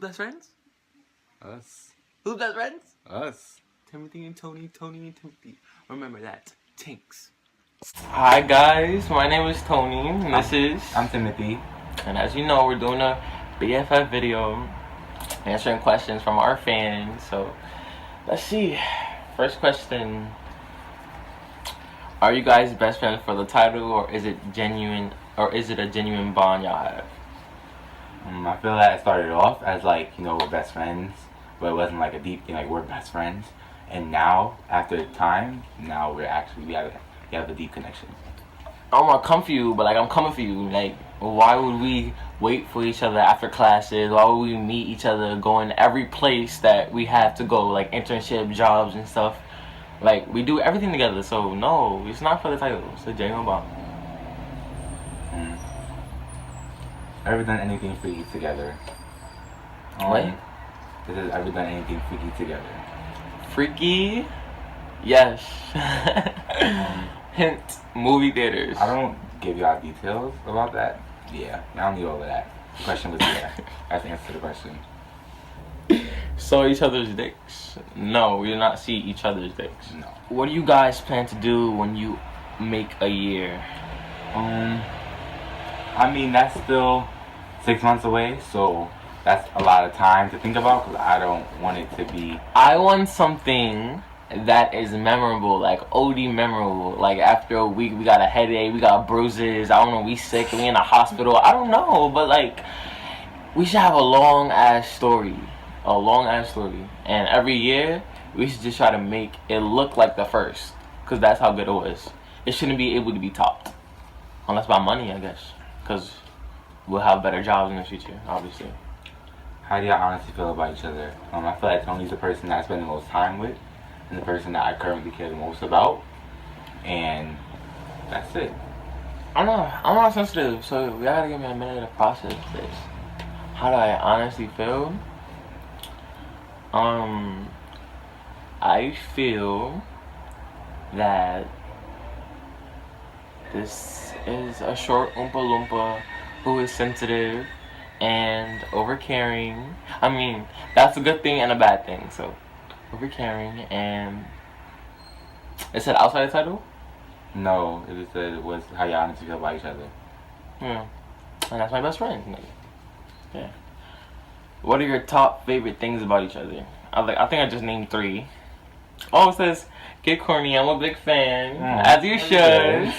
best friends? Us. Who's best friends? Us. Timothy and Tony, Tony and Timothy. Remember that. Tinks. Hi guys, my name is Tony, and I'm Timothy. and as you know, we're doing a BFF video, answering questions from our fans. So, let's see. First question: are you guys best friends for the title, or is it genuine, or is it a genuine bond y'all have? I feel that it started off as like, we're best friends, but it wasn't like a deep thing, like we're best friends. And now, after time, now we have a deep connection. I'm confused, but like I'm coming for you. Like, why would we wait for each other after classes? Why would we meet each other, going every place that we have to go, like internship, jobs, and stuff? Like, we do everything together. So no, it's not for the title. It's a genuine bond. Ever done anything freaky together? What? This is ever done anything freaky together? Freaky? Yes. Hint: movie theaters. I don't give y'all details about that. Yeah, I don't need all of that. The question was yeah. I have to answer the question. Saw each other's dicks? No, we did not see each other's dicks. No. What do you guys plan to do when you make a year? I mean, that's still 6 months away, so that's a lot of time to think about because I don't want it to be. I want something that is memorable, like OD memorable. Like after a week, we got a headache, we got bruises. I don't know, we sick, we in the hospital. I don't know, but like we should have a long ass story, and every year we should just try to make it look like the first, because that's how good it was. It shouldn't be able to be topped, unless by money, I guess, because we'll have better jobs in the future, obviously. How do y'all honestly feel about each other? I feel like Tony's the person that I spend the most time with, and the person that I currently care the most about, and that's it. I'm not sensitive, so we gotta give me a minute to process this. How do I honestly feel? I feel that this is a short Oompa Loompa who is sensitive and overcaring. I mean, that's a good thing and a bad thing. So, overcaring, and it said outside the title? No, it just said it was how y'all honestly feel about each other. Yeah, and that's my best friend. Yeah. What are your top favorite things about each other? I think I just named 3. Oh, it says get corny. I'm a big fan, as you should.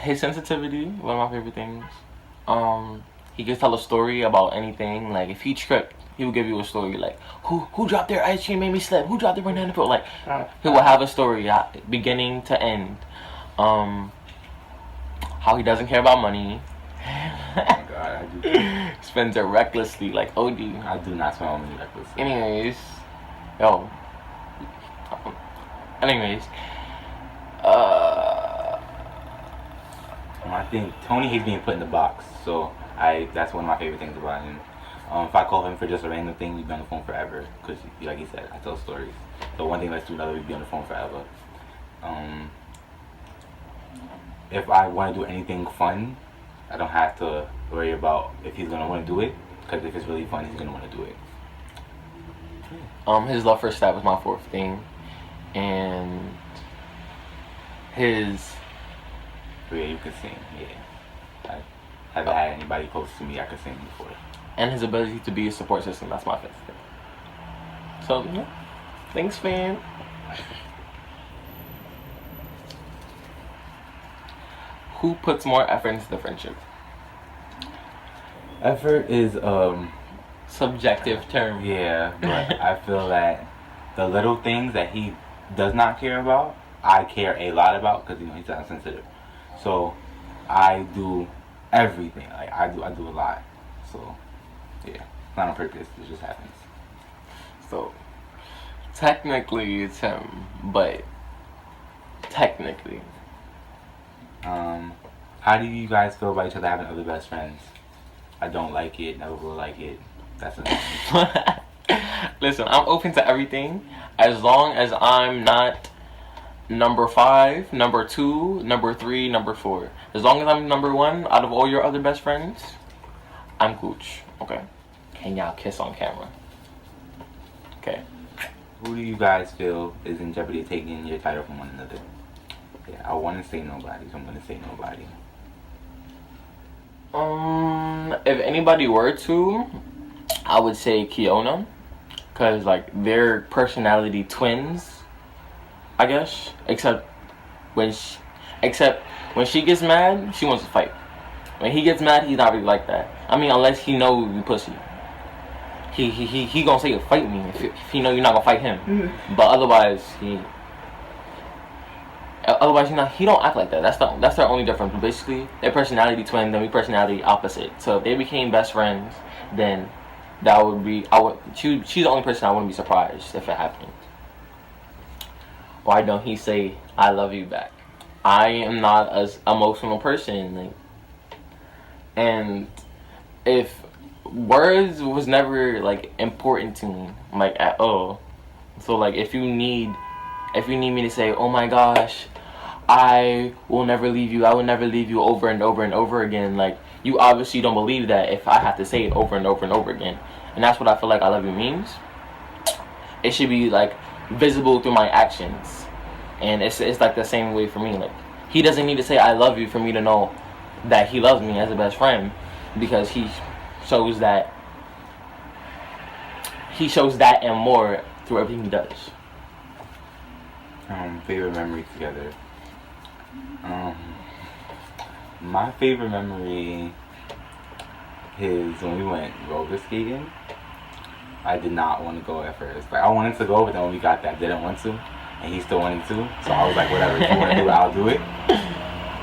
His sensitivity, one of my favorite things. He can tell a story about anything. Like if he tripped, he would give you a story. Like who dropped their ice cream, made me slip. Who dropped their banana peel? Like he will have a story, beginning to end. How he doesn't care about money. Oh my god, I do. Spends it recklessly, like OD. I do not spend money recklessly. Anyways, I think Tony hates being put in the box, so that's one of my favorite things about him. If I call him for just a random thing, we'd be on the phone forever, because like he said, I tell stories. So one thing leads to another, we'd be on the phone forever. If I want to do anything fun, I don't have to worry about if he's gonna want to do it, because if it's really fun, he's gonna want to do it. His love for stat was my 4th thing, and his. Yeah, you can sing. Yeah, I haven't had anybody close to me I could sing before. And his ability to be a support system. That's my 5th thing. So yeah, thanks, fam. Who puts more effort into the friendship? Effort is subjective term. Yeah, but I feel that the little things that he does not care about, I care a lot about, because he's not sensitive. So I do everything. Like I do a lot. So yeah, not on purpose. It just happens. So technically it's him, but technically. How do you guys feel about each other having other best friends? I don't like it. Never will like it. That's annoying. Listen, I'm open to everything as long as I'm not number 5, number 2, number 3, number 4. As long as I'm number 1 out of all your other best friends, I'm Gooch. Okay. Can y'all kiss on camera? Okay. Who do you guys feel is in jeopardy of taking your title from one another? Yeah, I want to say nobody, so I'm going to say nobody. If anybody were to, I would say Kiona, cause like they're personality twins, I guess. Except when she gets mad, she wants to fight. When he gets mad, he's not really like that. I mean, unless he know you pussy. He gonna say fight me if he know you're not gonna fight him. Mm-hmm. But otherwise he don't act like that. That's their only difference. But basically, they're personality twins, then we personality opposite. So if they became best friends, then that would be she's the only person I wouldn't be surprised if it happened. Why don't he say I love you back? I am not an emotional person, like, and if words was never like important to me, like at all. So like if you need me to say, oh my gosh, I will never leave you, I will never leave you over and over and over again, like you obviously don't believe that if I have to say it over and over and over again. And that's what I feel like I love you means. It should be like visible through my actions. And it's like the same way for me. Like he doesn't need to say I love you for me to know that he loves me as a best friend, because he shows that and more through everything he does. Favorite memory together. My favorite memory is when we went roller skating. I did not want to go at first. Like I wanted to go, but then when we got there, I didn't want to, and he still wanted to. So I was like, whatever, if you want to do it, I'll do it.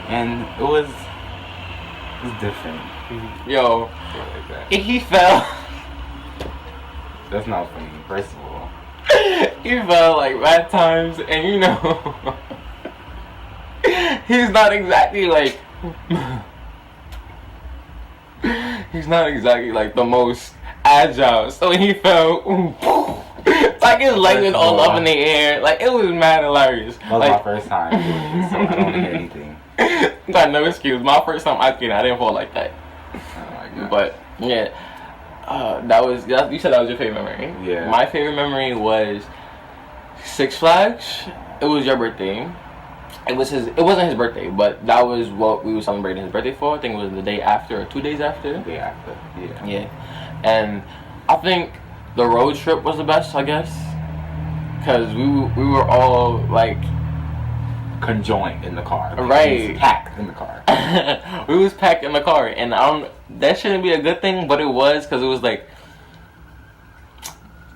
And it was different. Yo, like that. He fell. That's not funny. First of all, he fell like bad times, and you know, he's not exactly like the most agile. So he fell. Like his leg was all up in the air. Like it was mad hilarious. That was my first time doing this, so I don't want to hear anything. Got no excuse. My first time I didn't fall like that. Oh my god. But yeah, you said that was your favorite memory. Yeah. My favorite memory was Six Flags. It was your birthday. It wasn't his birthday, but that was what we were celebrating his birthday for. I think it was the day after or 2 days after. The day after. Yeah. Yeah. And I think the road trip was the best, I guess, because we were all like conjoined in the car. Right. We was packed in the car. We was packed in the car, and that shouldn't be a good thing, but it was, because it was like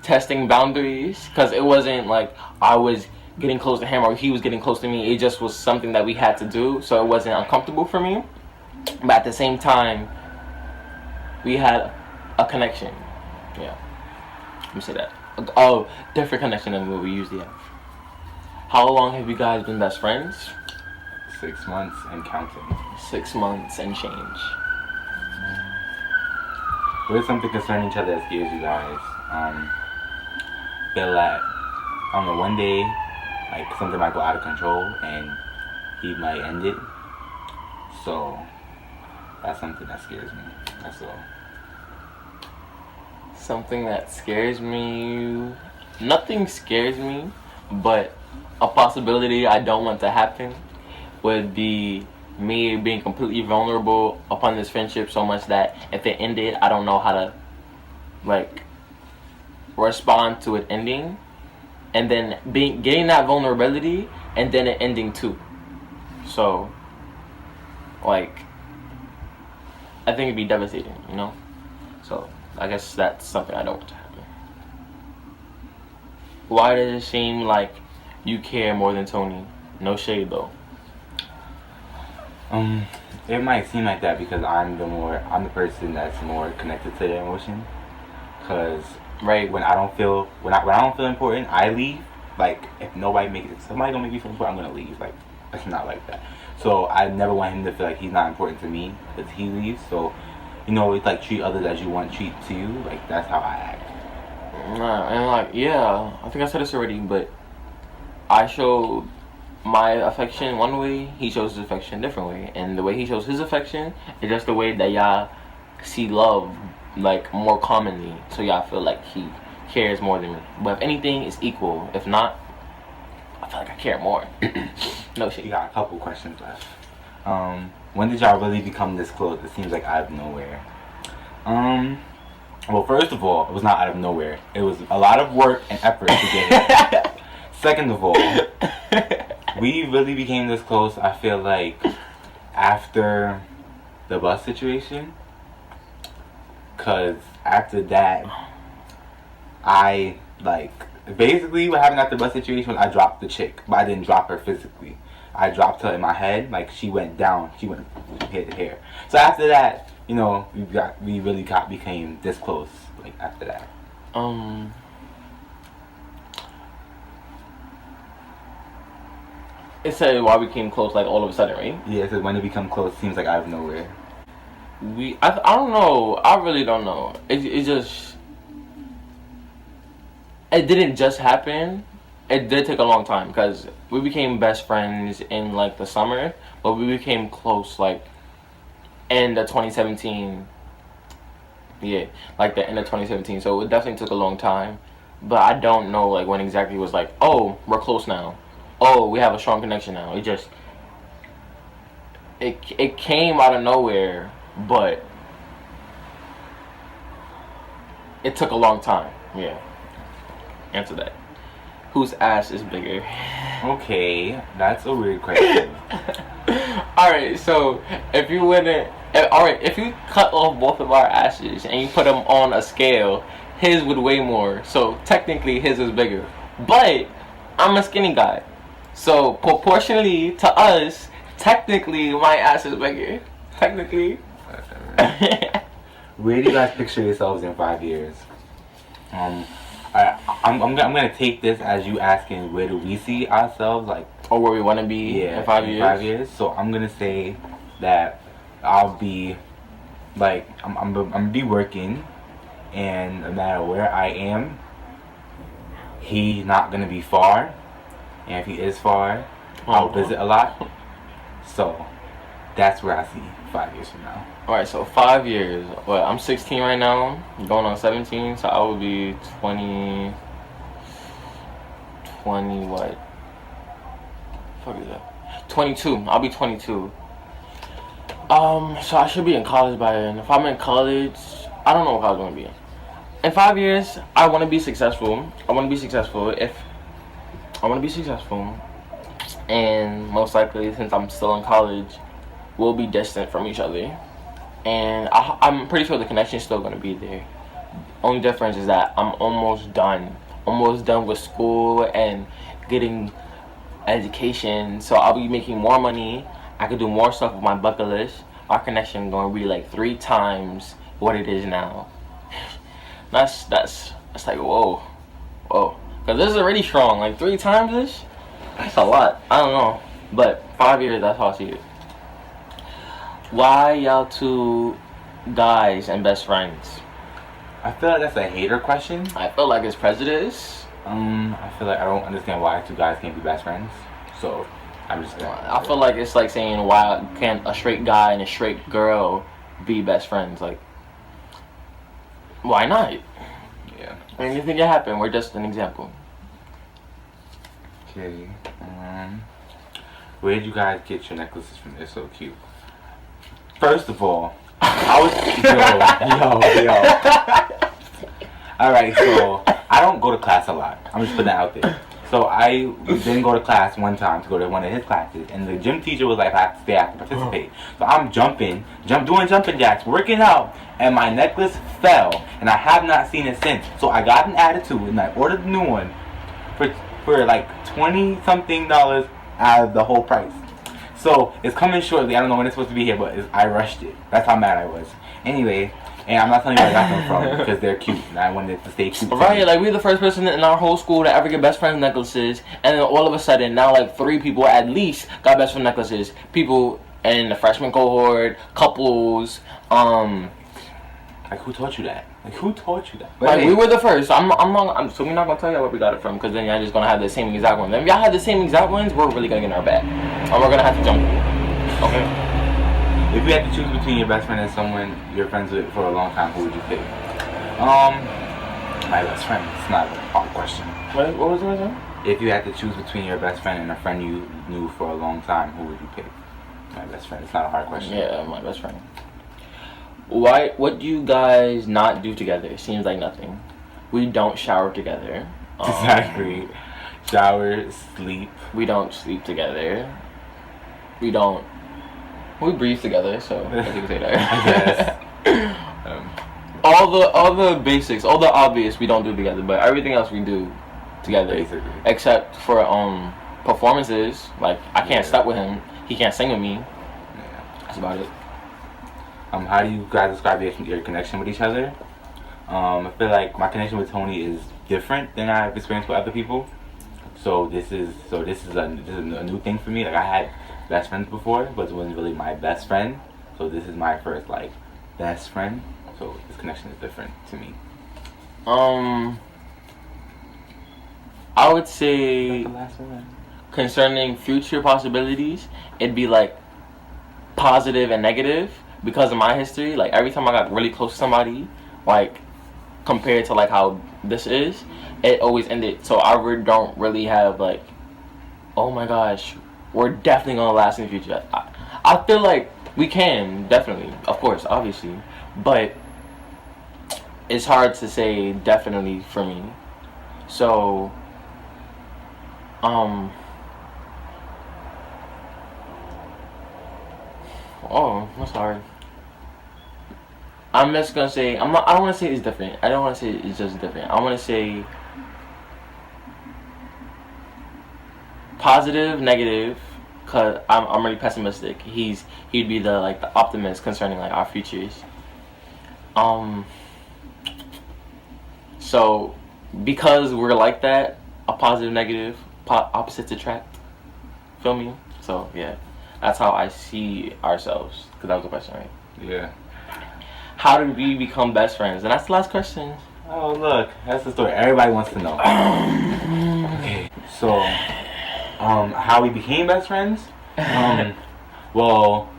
testing boundaries, because it wasn't like I was getting close to him or he was getting close to me. It just was something that we had to do, so it wasn't uncomfortable for me, but at the same time we had a connection. Yeah, let me say that. Oh, different connection than what we usually have. How long have you guys been best friends? 6 months and counting. 6 months and change. What is something concerning each other that scares you guys? Feel like, I don't know, one day, like, something might go out of control and he might end it. So, that's something that scares me. That's all. Something that scares me... Nothing scares me, but a possibility I don't want to happen would be me being completely vulnerable upon this friendship, so much that if it ended, I don't know how to like respond to it ending, and then getting that vulnerability and then it ending too. So like I think it'd be devastating, you know? So I guess that's something I don't want to happen. Why does it seem like you care more than Tony? No shade though. It might seem like that because I'm the person that's more connected to their emotion. Cause right, when I don't feel important, I leave. Like if somebody gonna make me feel important, I'm gonna leave. Like it's not like that. So I never want him to feel like he's not important to me because he leaves. So it's like treat others as you want treat to you. Like that's how I act. And like, yeah, I think I said this already, but I showed my affection one way, he shows his affection a different way, and the way he shows his affection is just the way that y'all see love like more commonly. So y'all feel like he cares more than me. But if anything, it's equal. If not, I feel like I care more. No shit. We got a couple questions left. When did y'all really become this close? It seems like out of nowhere. Well, first of all, it was not out of nowhere. It was a lot of work and effort to get here. Second of all, we really became this close, I feel like, after the bus situation. Because after that, I, like, basically what happened after the bus situation was I dropped the chick. But I didn't drop her physically. I dropped her in my head, like, she went down. She went hit the hair. So after that, you know, we really became this close, like, after that. It said why we became close, like, all of a sudden, right? Yeah, it says when it become close, seems like out of nowhere. I don't know. I really don't know. It just... It didn't just happen. It did take a long time, because we became best friends in, like, the summer, but we became close, like, in the 2017, yeah, like the end of 2017. So it definitely took a long time, but I don't know like when exactly it was like, oh, we're close now, oh, we have a strong connection now. It just it came out of nowhere, but it took a long time. Yeah, answer that. Whose ass is bigger? Okay, that's a weird question. Alright, so if you if you cut off both of our asses and you put them on a scale, his would weigh more. So technically his is bigger. But I'm a skinny guy. So proportionally to us, technically my ass is bigger. Technically. Where do you guys picture yourselves in 5 years? I'm gonna take this as you asking where do we see ourselves, like, or where we want to be in 5 years. 5 years. So I'm gonna say that I'll be like I'm gonna be working, and no matter where I am, he's not gonna be far, and if he is far, I'll visit a lot. So that's where I see 5 years from now. Alright, so 5 years. Well, I'm 16 right now, going on 17, so I will be 20 what? Fuck is that? 22. I'll be 22. So I should be in college by then. If I'm in college, I don't know what college I'm gonna be in. In 5 years, I want to be successful. And most likely, since I'm still in college, we'll be distant from each other. And I'm pretty sure the connection is still going to be there. Only difference is that I'm almost done with school and getting education. So I'll be making more money. I could do more stuff with my bucket list. Our connection going to be like 3 times what it is now. That's like whoa. Because this is already strong. Like 3 times this, that's a lot. I don't know, but 5 years, that's how I see it. Why y'all two guys and best friends? I feel like that's a hater question. I feel like it's prejudice. I feel like I don't understand why 2 guys can't be best friends. So I'm just gonna... I feel like it's like saying why can't a straight guy and a straight girl be best friends? Like, why not? Yeah. Anything can happen. We're just an example. Okay. Where did you guys get your necklaces from? They're so cute. First of all, I was yo. Alright, so I don't go to class a lot. I'm just putting that out there. So I didn't go to class one time to go to one of his classes, and the gym teacher was like, I have to stay, I have to participate. So I'm doing jumping jacks, working out, and my necklace fell, and I have not seen it since. So I got an attitude, and I ordered a new one for like $20-something out of the whole price. So it's coming shortly. I don't know when it's supposed to be here, but I rushed it. That's how mad I was. Anyway, and I'm not telling you where I got them from because they're cute, and I wanted to stay cute. Right, like we're the first person in our whole school to ever get best friend necklaces, and then all of a sudden now like 3 people at least got best friend necklaces. People in the freshman cohort, couples. Like, who taught you that? Like, who taught you that? But Like, hey, we were the first. So we're not gonna tell y'all where we got it from, because then y'all just gonna have the same exact ones. And if y'all had the same exact ones, we're really gonna get in our bag, and we're gonna have to jump. Okay. if you had to choose between your best friend and someone you're friends with for a long time, who would you pick? My best friend. It's not a hard question. What was the question? If you had to choose between your best friend and a friend you knew for a long time, who would you pick? My best friend. It's not a hard question. Yeah, my best friend. Why? What do you guys not do together? It seems like nothing. We don't shower together. Exactly. Shower, sleep. We don't sleep together. We breathe together, so I think you can say that. Yes. All the basics, all the obvious we don't do together, but everything else we do together. Basically. Except for performances. Like, I can't Yeah. step with him. He can't sing with me. Yeah. That's about it. How do you guys describe your connection with each other? I feel like my connection with Tony is different than I've experienced with other people. So this is a new thing for me. Like, I had best friends before, but it wasn't really my best friend. So this is my first like best friend. So this connection is different to me. I would say The last one. concerning future possibilities, it'd be like positive and negative because of my history. Like, every time I got really close to somebody, like compared to like how this is, it always ended. So I don't really have like, oh my gosh, we're definitely gonna last in the future. I feel like we can definitely, of course, obviously, but it's hard to say definitely for me. So oh, I'm sorry. I'm just gonna say I don't want to say it's different. I don't want to say it's just different. I want to say positive, negative, cause I'm really pessimistic. He'd be the optimist concerning like our futures. So because we're like that, a positive, negative, opposites attract. Feel me? So yeah, that's how I see ourselves. Cause that was the question, right? Yeah. How did we become best friends? And that's the last question. Oh look, that's the story everybody wants to know. Okay, so how we became best friends? Well,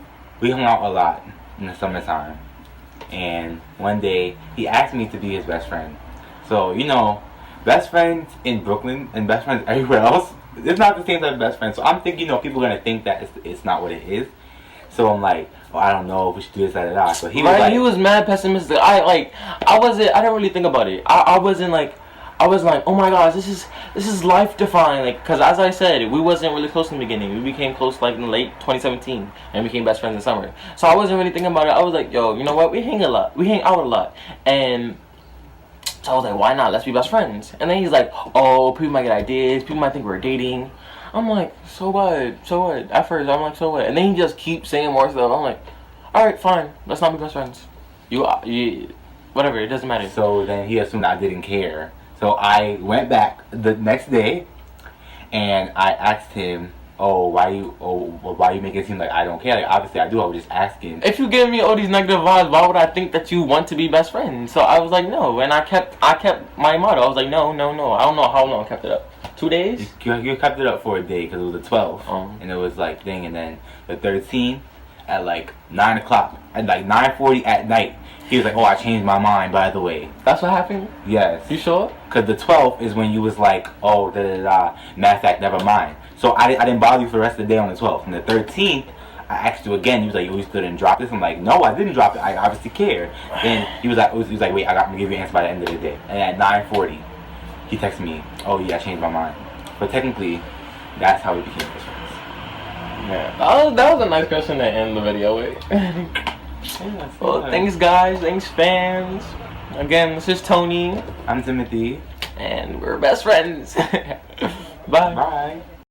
we hung out a lot in the summertime, and one day he asked me to be his best friend. So best friends in Brooklyn and best friends everywhere else, it's not the same type of best friend. So I'm thinking, people are gonna think that it's not what it is. So I'm like, I don't know if we should do this, da. So he was like, he was mad pessimistic. I didn't really think about it. I wasn't like, oh my gosh, this is life defining. Like, cause as I said, we wasn't really close in the beginning. We became close like in late 2017 and became best friends in summer. So I wasn't really thinking about it. I was like, yo, you know what? We hang out a lot, and so I was like, why not? Let's be best friends. And then he's like, oh, people might get ideas. People might think we're dating. I'm like, so what? So what? At first, I'm like, so what? And then he just keeps saying more stuff. I'm like, all right, fine. Let's not be best friends. You whatever. It doesn't matter. So then he assumed I didn't care. So I went back the next day, and I asked him, why you make it seem like I don't care? Like, obviously I do. I was just asking. If you give me all these negative vibes, why would I think that you want to be best friends? So I was like, no, and I kept my motto. I was like, no. I don't know how long I kept it up. 2 days? You kept it up for a day because it was the 12th, and it was like thing, and then the 13th at like 9 o'clock, at like 9:40 at night, he was like, I changed my mind, by the way. That's what happened? Yes. You sure? Because the 12th is when you was like, matter of fact, never mind. So I didn't bother you for the rest of the day on the 12th. And the 13th, I asked you again. He was like, you still didn't drop this? I'm like, no, I didn't drop it. I obviously care. Then he was like, wait, I got to give you an answer by the end of the day. And at 9:40, he texted me, I changed my mind. But technically, that's how we became best friends. Yeah, that was a nice question to end the video with. Well, thanks guys, thanks fans. Again, this is Tony. I'm Timothy. And we're best friends. Bye. Bye.